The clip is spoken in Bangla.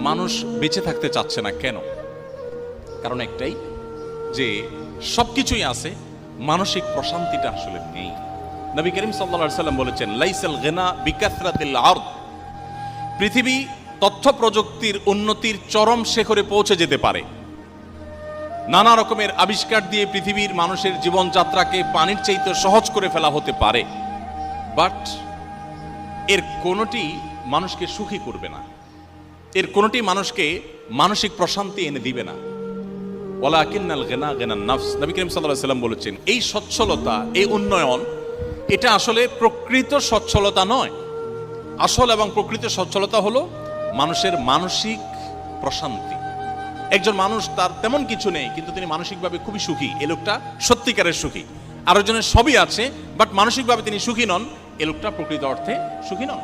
মানুষ বেঁচে থাকতে চাচ্ছে না কেন? কারণ একটাই, যে সবকিছুই আছে, মানসিক প্রশান্তিটা আসলে নেই। নবী করিম সাল্লাল্লাহু আলাইহি সাল্লাম বলেছেন, লাইসাল গিনা বিকাসরাতিল আরদ। পৃথিবী তথ্য প্রযুক্তির উন্নতির চরম শিখরে পৌঁছে যেতে পারে, নানা রকমের আবিষ্কার দিয়ে পৃথিবীর মানুষের জীবনযাত্রাকে পানির চাইতে সহজ করে ফেলা হতে পারে, বাট এর কোনোটি মানুষকে সুখী করবে না, এর কোনোটি মানুষকে মানসিক প্রশান্তি এনে দিবে না। ওয়ালাকিন্নাল গিনা গিনান নাফস। নবী করিম সাল্লাল্লাহু আলাইহি সাল্লাম বলেছেন, এই সচ্ছলতা, এই উন্নয়ন, এটা আসলে প্রকৃত সচ্ছলতা নয়। আসল এবং প্রকৃত সচ্ছলতা হলো মানুষের মানসিক প্রশান্তি। একজন মানুষ, তার তেমন কিছু নেই কিন্তু তিনি মানসিকভাবে খুবই সুখী, এ লোকটা সত্যিকারের সুখী। আরেকজনের সবই আছে বাট মানসিকভাবে তিনি সুখী নন, এ লোকটা প্রকৃত অর্থে সুখী নন।